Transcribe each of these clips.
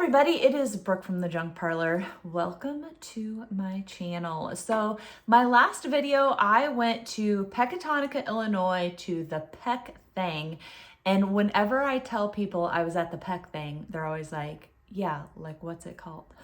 everybody, it is Brooke from the Junk Parlor. Welcome to my channel. So my last video, I went to Pecatonica, Illinois to the Pec Thing. And whenever I tell people I was at the Pec Thing, they're always like, yeah, like what's it called?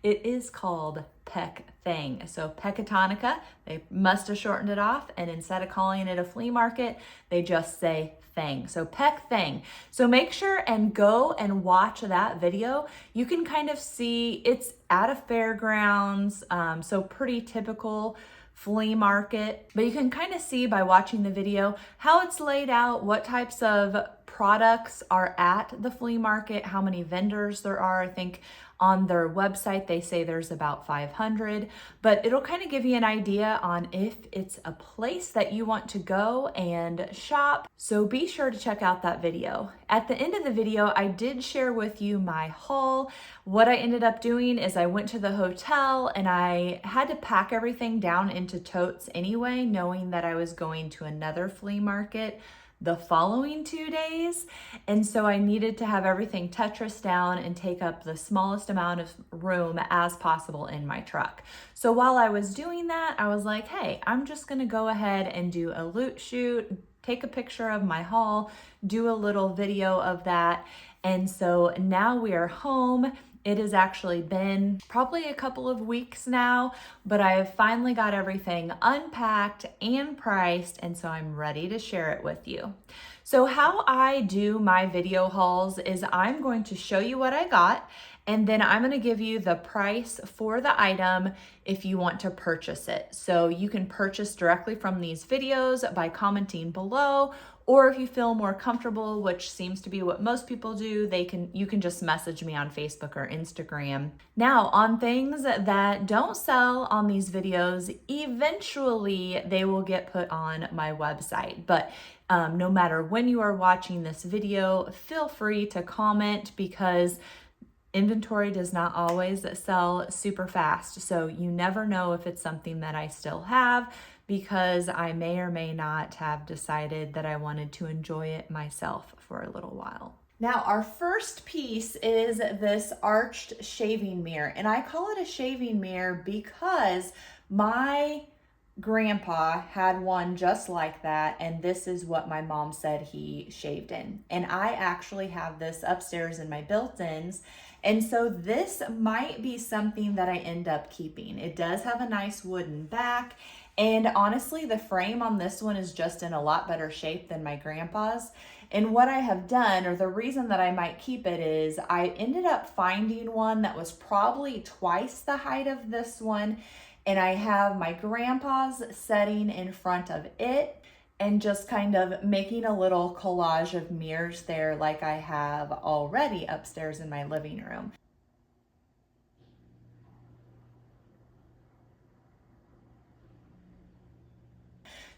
It is called Pec Thing. So Pecatonica, they must have shortened it off, and instead of calling it a flea market, they just say Thing. So Pec Thing. So make sure and go and watch that video. You can kind of see it's at a fairgrounds, so pretty typical flea market, but you can kind of see by watching the video how it's laid out, what types of products are at the flea market, how many vendors there are. I think on their website they say there's about 500, but it'll kind of give you an idea on if it's a place that you want to go and shop. So be sure to check out that video. At the end of the video, I did share with you my haul. What I ended up doing is I went to the hotel and I had to pack everything down into totes anyway, knowing that I was going to another flea market the following 2 days. And so I needed to have everything Tetris down and take up the smallest amount of room as possible in my truck. So while I was doing that, I was like, hey, I'm just gonna go ahead and do a loot shoot, take a picture of my haul, do a little video of that. And so now we are home. It has actually been probably a couple of weeks now, but I have finally got everything unpacked and priced, and so I'm ready to share it with you. So how I do my video hauls is I'm going to show you what I got, and then I'm going to give you the price for the item if you want to purchase it. So you can purchase directly from these videos by commenting below, or if you feel more comfortable, which seems to be what most people do, you can just message me on Facebook or Instagram. Now, on things that don't sell on these videos, eventually they will get put on my website. But no matter when you are watching this video, feel free to comment because inventory does not always sell super fast. So you never know if it's something that I still have, because I may or may not have decided that I wanted to enjoy it myself for a little while. Now, our first piece is this arched shaving mirror, and I call it a shaving mirror because my grandpa had one just like that, and this is what my mom said he shaved in. And I actually have this upstairs in my built-ins, and so this might be something that I end up keeping. It does have a nice wooden back, and honestly, the frame on this one is just in a lot better shape than my grandpa's. And what I have done, or the reason that I might keep it, is I ended up finding one that was probably twice the height of this one, and I have my grandpa's setting in front of it and just kind of making a little collage of mirrors there like I have already upstairs in my living room.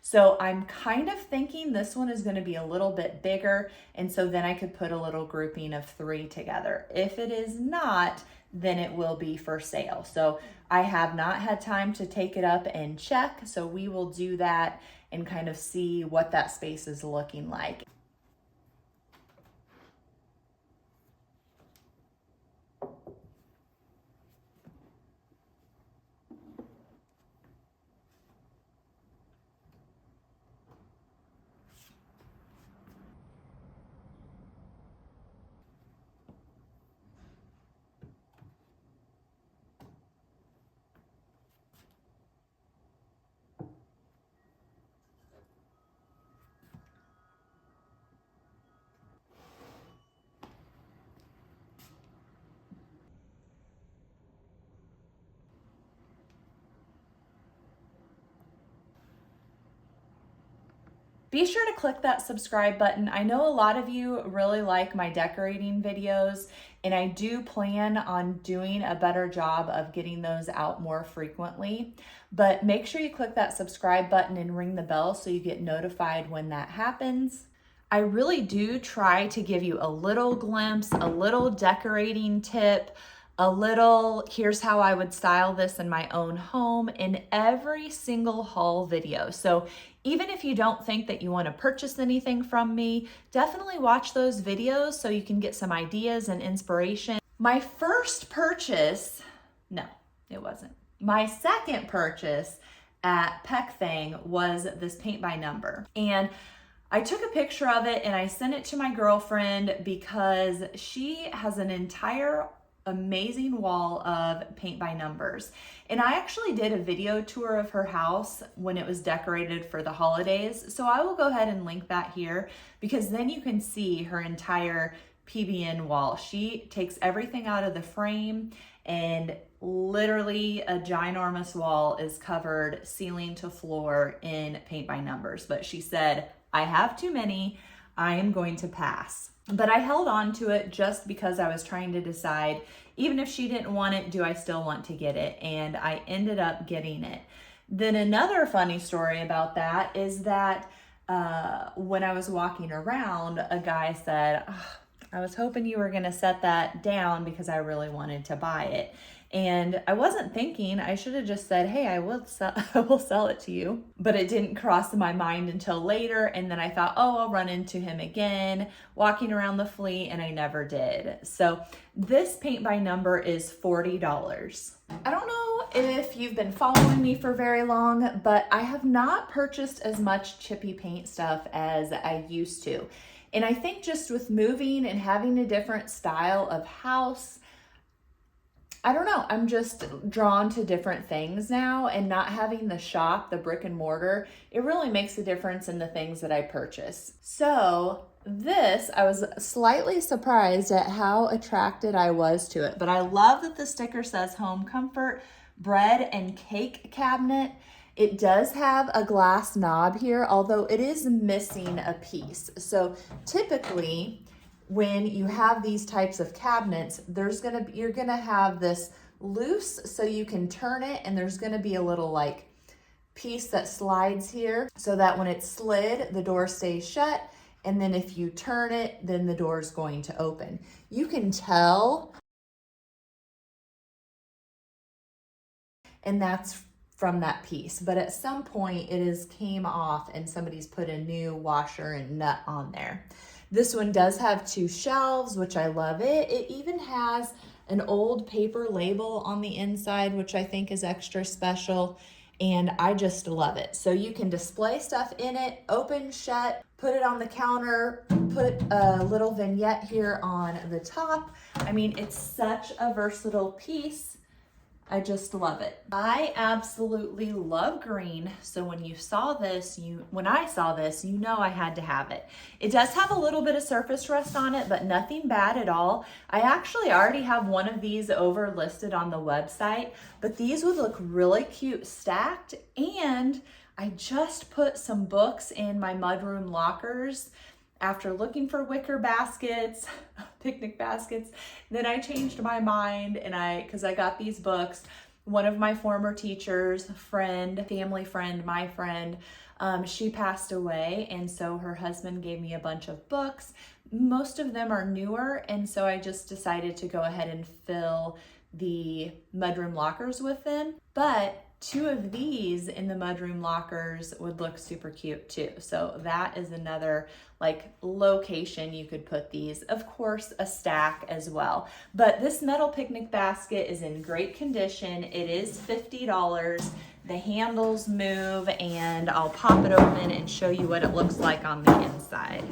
So I'm kind of thinking this one is going to be a little bit bigger, and so then I could put a little grouping of 3 together. If it is not, then it will be for sale. So I have not had time to take it up and check, so we will do that and kind of see what that space is looking like. Be sure to click that subscribe button. I know a lot of you really like my decorating videos, and I do plan on doing a better job of getting those out more frequently. But make sure you click that subscribe button and ring the bell so you get notified when that happens. I really do try to give you a little glimpse, a little decorating tip, a little, here's how I would style this in my own home in every single haul video. So even if you don't think that you want to purchase anything from me, definitely watch those videos so you can get some ideas and inspiration. My first purchase, no, it wasn't. My second purchase at Pec Thing was this paint by number. And I took a picture of it and I sent it to my girlfriend because she has an entire amazing wall of paint by numbers. And I actually did a video tour of her house when it was decorated for the holidays. So I will go ahead and link that here because then you can see her entire PBN wall. She takes everything out of the frame and literally a ginormous wall is covered ceiling to floor in paint by numbers. But she said, I have too many, I am going to pass. But I held on to it just because I was trying to decide, even if she didn't want it, do I still want to get it? And I ended up getting it. Then another funny story about that is that when I was walking around, a guy said, oh, I was hoping you were gonna set that down because I really wanted to buy it. And I wasn't thinking, I should have just said, hey, I will sell it to you. But it didn't cross my mind until later. And then I thought, oh, I'll run into him again, walking around the flea, and I never did. So this paint by number is $40. I don't know if you've been following me for very long, but I have not purchased as much chippy paint stuff as I used to. And I think just with moving and having a different style of house, I don't know, I'm just drawn to different things now, and not having the shop, the brick and mortar, it really makes a difference in the things that I purchase. So this, I was slightly surprised at how attracted I was to it, but I love that the sticker says home comfort, bread and cake cabinet. It does have a glass knob here, although it is missing a piece. So typically, when you have these types of cabinets, you're gonna have this loose so you can turn it, and there's gonna be a little like piece that slides here so that when it's slid, the door stays shut. And then if you turn it, then the door is going to open. You can tell, and that's from that piece. But at some point it came off and somebody's put a new washer and nut on there. This one does have 2 shelves, which I love it. It even has an old paper label on the inside, which I think is extra special, and I just love it. So you can display stuff in it, open, shut, put it on the counter, put a little vignette here on the top. I mean, it's such a versatile piece. I just love it. I absolutely love green. So when I saw this, you know I had to have it. It does have a little bit of surface rust on it, but nothing bad at all. I actually already have one of these over listed on the website, but these would look really cute stacked. And I just put some books in my mudroom lockers after looking for wicker baskets, picnic baskets. Then I changed my mind, and because I got these books. One of my former teachers, family friend, my friend, she passed away, and so her husband gave me a bunch of books. Most of them are newer, and so I just decided to go ahead and fill the mudroom lockers with them. But 2 of these in the mudroom lockers would look super cute too. So that is another like location you could put these. Of course, a stack as well. But this metal picnic basket is in great condition. It is $50. The handles move, and I'll pop it open and show you what it looks like on the inside.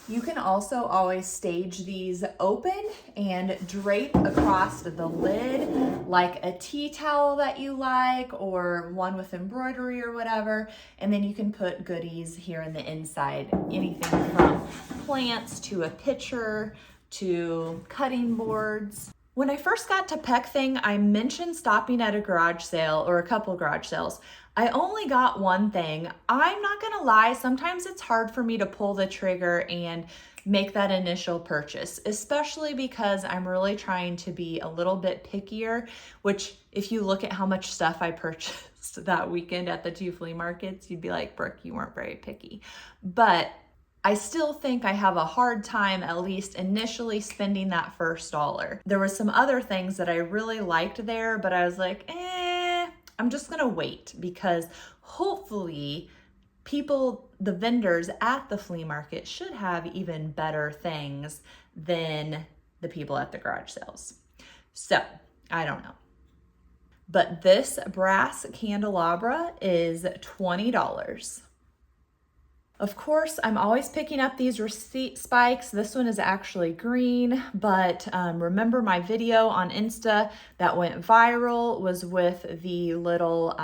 You can also always stage these open and drape across the lid like a tea towel that you like, or one with embroidery or whatever. And then you can put goodies here in the inside, anything from plants to a pitcher to cutting boards. When I first got to Pec Thing, I mentioned stopping at a garage sale or a couple garage sales. I only got one thing. I'm not gonna lie, sometimes it's hard for me to pull the trigger and make that initial purchase, especially because I'm really trying to be a little bit pickier, which if you look at how much stuff I purchased that weekend at the 2 flea markets, you'd be like, Brooke, you weren't very picky. But I still think I have a hard time, at least initially, spending that first dollar. There were some other things that I really liked there, but I was like, I'm just gonna wait, because hopefully the vendors at the flea market should have even better things than the people at the garage sales. So I don't know. But this brass candelabra is $20. Of course, I'm always picking up these receipt spikes. This one is actually green, but remember my video on Insta that went viral was with the little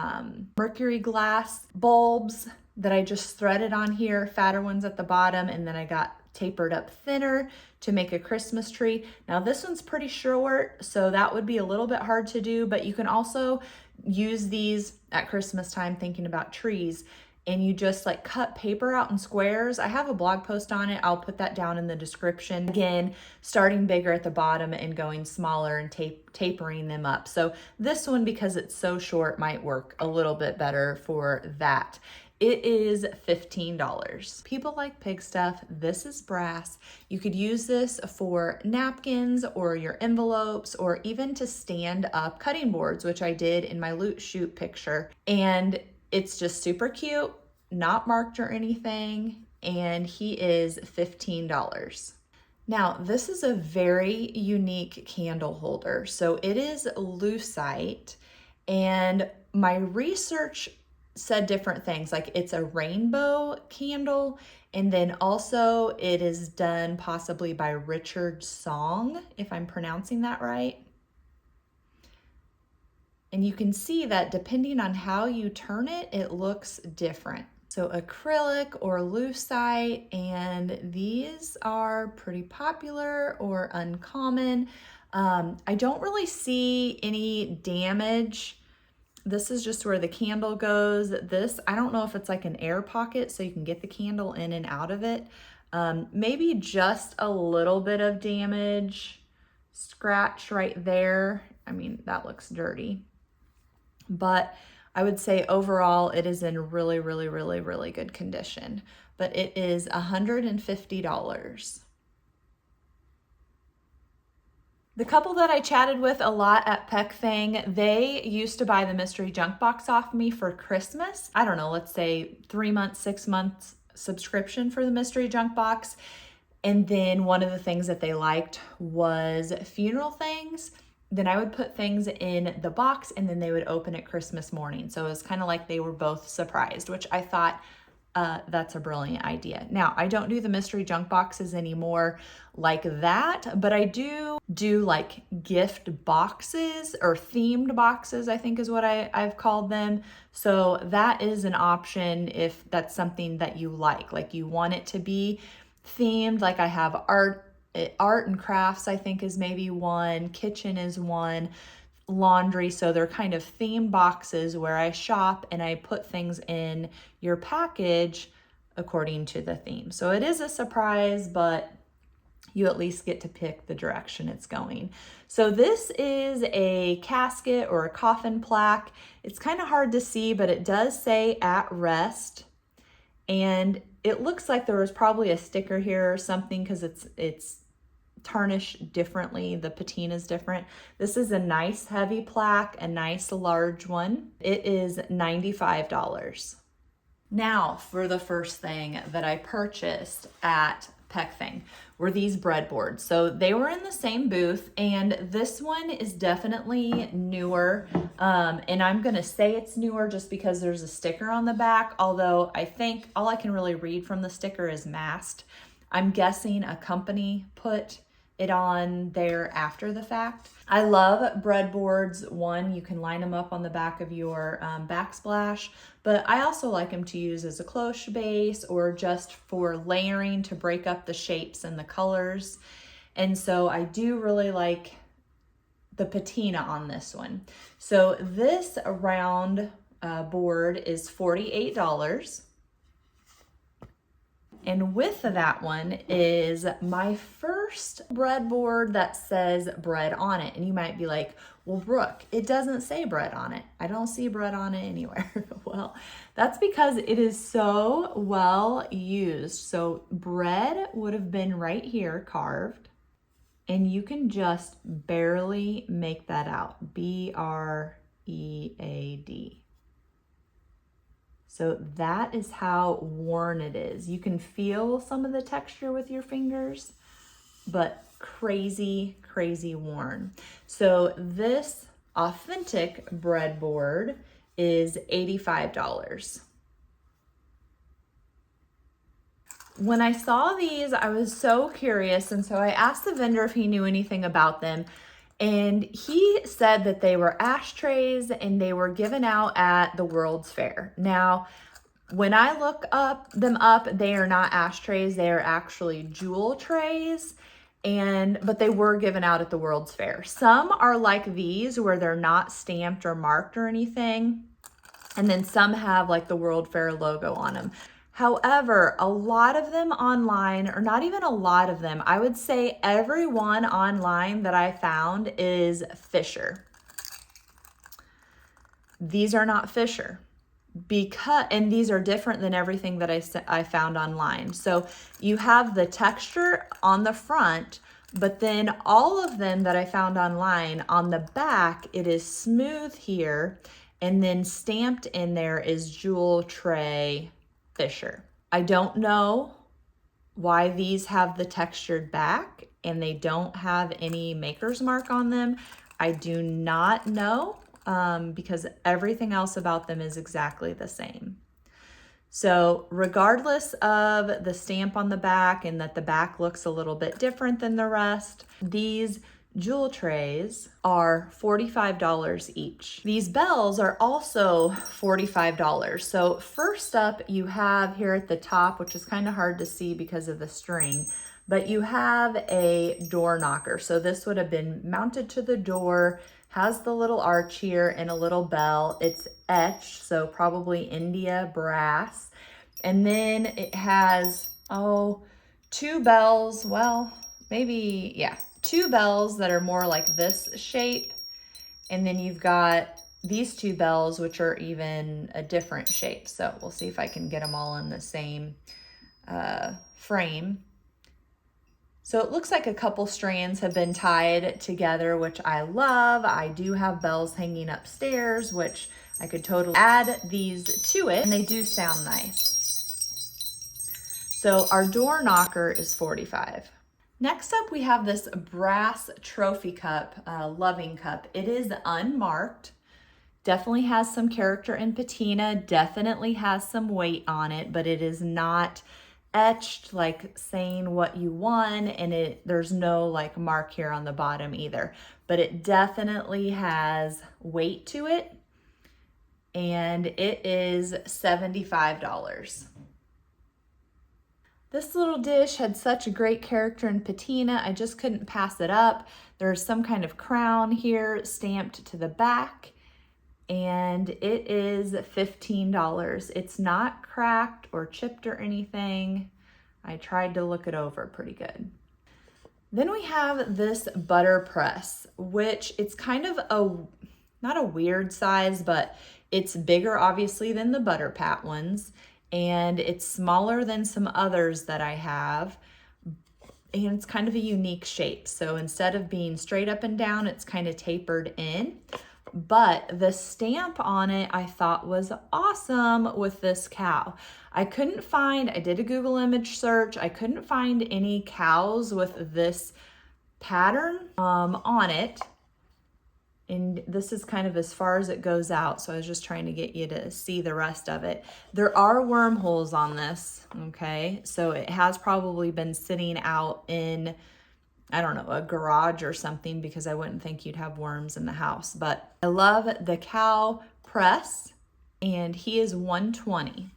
mercury glass bulbs that I just threaded on here, fatter ones at the bottom, and then I got tapered up thinner to make a Christmas tree. Now this one's pretty short, so that would be a little bit hard to do, but you can also use these at Christmas time thinking about trees, and you just like cut paper out in squares. I have a blog post on it. I'll put that down in the description. Again, starting bigger at the bottom and going smaller and tapering them up. So this one, because it's so short, might work a little bit better for that. It is $15. People like pig stuff. This is brass. You could use this for napkins or your envelopes, or even to stand up cutting boards, which I did in my loot shoot picture. And it's just super cute, not marked or anything, and he is $15. Now, this is a very unique candle holder. So it is Lucite, and my research said different things, like it's a rainbow candle, and then also it is done possibly by Richard Song, if I'm pronouncing that right. And you can see that depending on how you turn it, it looks different. So acrylic or lucite, and these are pretty popular or uncommon. I don't really see any damage. This is just where the candle goes. This, I don't know if it's like an air pocket so you can get the candle in and out of it. Maybe just a little bit of damage, scratch right there. I mean, that looks dirty. But I would say overall it is in really, really, really, really good condition. But it is $150. The couple that I chatted with a lot at Pec Thing, they used to buy the mystery junk box off me for Christmas. I don't know, let's say 3 months, 6 months subscription for the mystery junk box. And then one of the things that they liked was funeral things. Then I would put things in the box and then they would open it Christmas morning. So it was kind of like they were both surprised, which I thought that's a brilliant idea. Now, I don't do the mystery junk boxes anymore like that, but I do like gift boxes or themed boxes, I think is what I've called them. So that is an option if that's something that you like you want it to be themed. Like I have art and crafts, I think is maybe one, kitchen is one, laundry. So they're kind of theme boxes where I shop and I put things in your package according to the theme. So it is a surprise, but you at least get to pick the direction it's going. So this is a casket or a coffin plaque. It's kind of hard to see, but it does say "at rest." And it looks like there was probably a sticker here or something because it's tarnished differently. The patina is different. This is a nice heavy plaque, a nice large one. It is $95. Now for the first thing that I purchased at Pec Thing were these breadboards. So they were in the same booth, and this one is definitely newer. And I'm gonna say it's newer just because there's a sticker on the back, although I think all I can really read from the sticker is masked. I'm guessing a company put it on there after the fact. I love breadboards. One, you can line them up on the back of your backsplash, but I also like them to use as a cloche base or just for layering to break up the shapes and the colors. And so I do really like the patina on this one. So this round board is $48. And with that one is my first breadboard that says bread on it. And you might be like, well, Brooke, it doesn't say bread on it. I don't see bread on it anywhere. Well, that's because it is so well used. So bread would have been right here carved, and you can just barely make that out. B-R-E-A-D. So that is how worn it is. You can feel some of the texture with your fingers, but crazy, crazy worn. So this authentic breadboard is $85. When I saw these, I was so curious, and so I asked the vendor if he knew anything about them, and he said that they were ashtrays and they were given out at the World's Fair. Now, when I look them up, they are not ashtrays, they are actually jewel trays, but they were given out at the World's Fair. Some are like these where they're not stamped or marked or anything, and then some have like the World Fair logo on them. However, a lot of them online, or not even a lot of them, I would say every one online that I found is Fisher. These are not Fisher, and these are different than everything that I found online. So you have the texture on the front, but then all of them that I found online, on the back, it is smooth here, and then stamped in there is jewel tray Fisher. I don't know why these have the textured back and they don't have any maker's mark on them. I do not know, because everything else about them is exactly the same. So regardless of the stamp on the back and that the back looks a little bit different than the rest, these jewel trays are $45 each. These bells are also $45. So first up, you have here at the top, which is kind of hard to see because of the string, but you have a door knocker. So this would have been mounted to the door, has the little arch here and a little bell. It's etched, so probably India brass. And then it has, two bells, well, maybe, yeah, two bells that are more like this shape. And then you've got these two bells, which are even a different shape. So we'll see if I can get them all in the same frame. So it looks like a couple strands have been tied together, which I love. I do have bells hanging upstairs, which I could totally add these to it, and they do sound nice. So our door knocker is $45. Next up, we have this brass trophy cup, loving cup. It is unmarked, definitely has some character and patina, definitely has some weight on it, but it is not etched, like saying what you won, and there's no like mark here on the bottom either, but it definitely has weight to it, and it is $75. This little dish had such a great character and patina, I just couldn't pass it up. There's some kind of crown here stamped to the back, and it is $15. It's not cracked or chipped or anything. I tried to look it over pretty good. Then we have this butter press, which it's kind of not a weird size, but it's bigger obviously than the butter pat ones, and it's smaller than some others that I have, and it's kind of a unique shape. So instead of being straight up and down, it's kind of tapered in. But the stamp on it I thought was awesome with this cow. I did a Google image search, I couldn't find any cows with this pattern on it. And this is kind of as far as it goes out, so I was just trying to get you to see the rest of it. There are wormholes on this, okay? So it has probably been sitting out in, I don't know, a garage or something, because I wouldn't think you'd have worms in the house. But I love the cow press, and he is $120.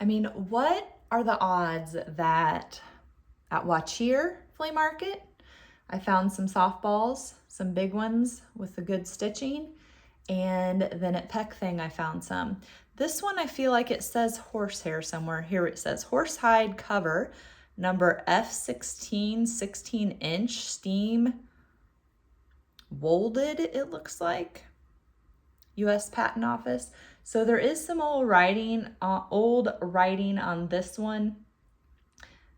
I mean, what are the odds that at Watchier Flea Market, I found some softballs, some big ones with the good stitching, and then at Pec Thing I found some. This one I feel like it says horsehair somewhere. Here it says horsehide cover, number F16, 16-inch, steam molded, it looks like. U.S. Patent Office. So there is some old writing on this one.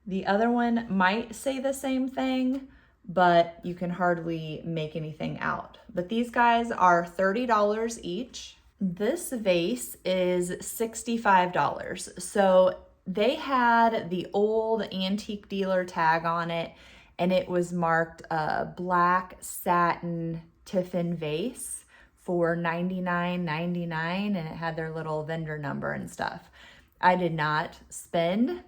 The other one might say the same thing, but you can hardly make anything out. But these guys are $30 each. This vase is $65. So they had the old antique dealer tag on it, and it was marked a black satin tiffin vase for $99.99, and it had their little vendor number and stuff. I did not spend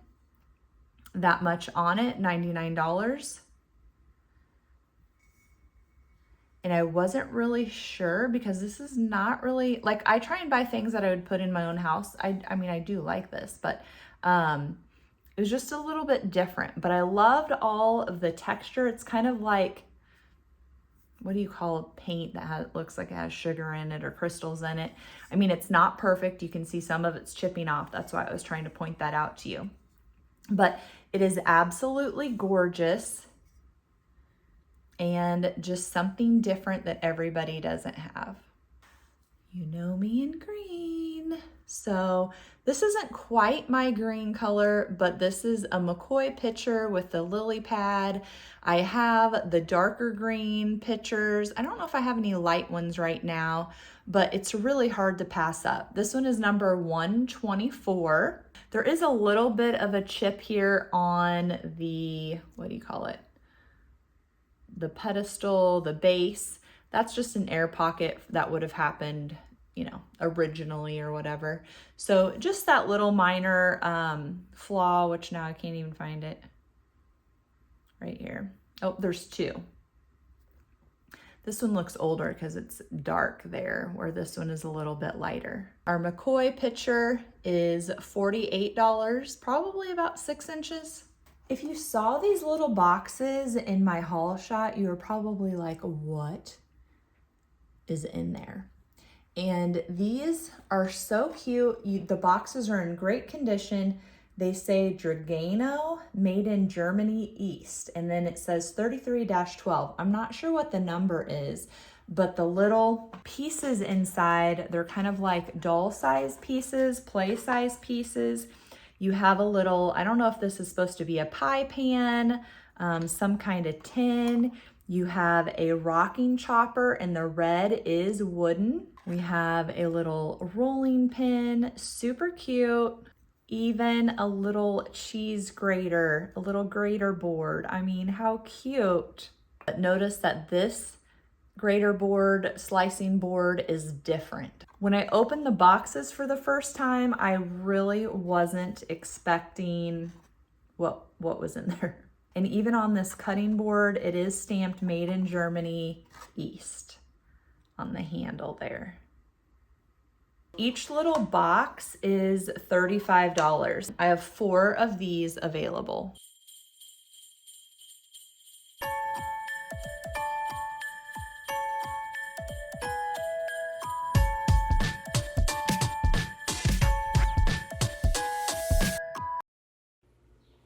that much on it, $99. And I wasn't really sure because this is not really, like, I try and buy things that I would put in my own house. I mean, I do like this, but it was just a little bit different. But I loved all of the texture. It's kind of like, what do you call it? Paint that looks like it has sugar in it or crystals in it. I mean, it's not perfect. You can see some of it's chipping off. That's why I was trying to point that out to you. But it is absolutely gorgeous and just something different that everybody doesn't have. You know me in green. So this isn't quite my green color, but this is a McCoy pitcher with the lily pad. I have the darker green pitchers. I don't know if I have any light ones right now, but it's really hard to pass up. This one is number 124. There is a little bit of a chip here on the, what do you call it? The pedestal, the base. That's just an air pocket that would have happened, you know, originally or whatever. So just that little minor flaw, which now I can't even find it right here. Oh, there's two. This one looks older because it's dark there, where this one is a little bit lighter. Our McCoy pitcher is $48, probably about 6 inches. If you saw these little boxes in my haul shot, you were probably like, what is in there? And these are so cute. The boxes are in great condition. They say Dragano, made in Germany East. And then it says 33-12. I'm not sure what the number is, but the little pieces inside, they're kind of like doll size pieces, play size pieces. You have a little, I don't know if this is supposed to be a pie pan, some kind of tin. You have a rocking chopper, and the red is wooden. We have a little rolling pin, super cute. Even a little cheese grater, a little grater board. I mean, how cute. But notice that this grater board, slicing board is different. When I opened the boxes for the first time, I really wasn't expecting what was in there. And even on this cutting board, it is stamped made in Germany East on the handle there. Each little box is $35. I have 4 of these available.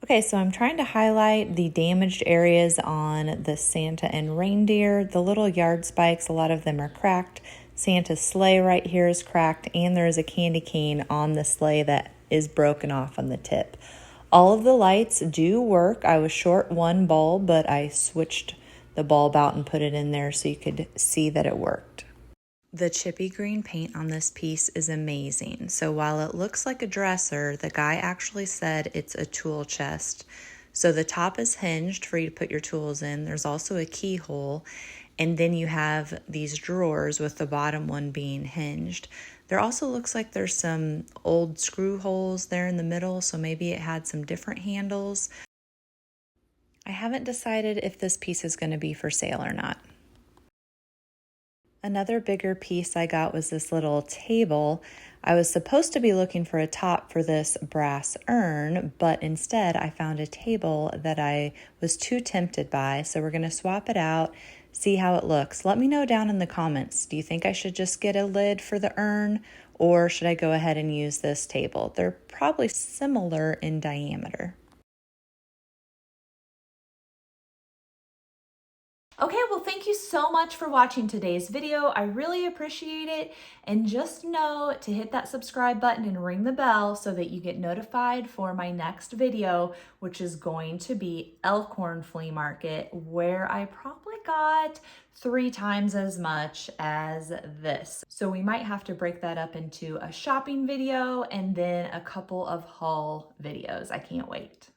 Okay, so I'm trying to highlight the damaged areas on the Santa and reindeer. The little yard spikes, a lot of them are cracked. Santa's sleigh right here is cracked, and there is a candy cane on the sleigh that is broken off on the tip. All of the lights do work. I was short one bulb, but I switched the bulb out and put it in there so you could see that it worked. The chippy green paint on this piece is amazing. So while it looks like a dresser, the guy actually said it's a tool chest. So the top is hinged for you to put your tools in. There's also a keyhole. And then you have these drawers with the bottom one being hinged. There also looks like there's some old screw holes there in the middle, so maybe it had some different handles. I haven't decided if this piece is going to be for sale or not. Another bigger piece I got was this little table. I was supposed to be looking for a top for this brass urn, but instead I found a table that I was too tempted by, so we're going to swap it out, see how it looks. Let me know down in the comments. Do you think I should just get a lid for the urn, or should I go ahead and use this table? They're probably similar in diameter. Okay, well, thank you so much for watching today's video. I really appreciate it. And just know to hit that subscribe button and ring the bell so that you get notified for my next video, which is going to be Elkhorn Flea Market, where I probably got 3 times as much as this. So we might have to break that up into a shopping video and then a couple of haul videos. I can't wait.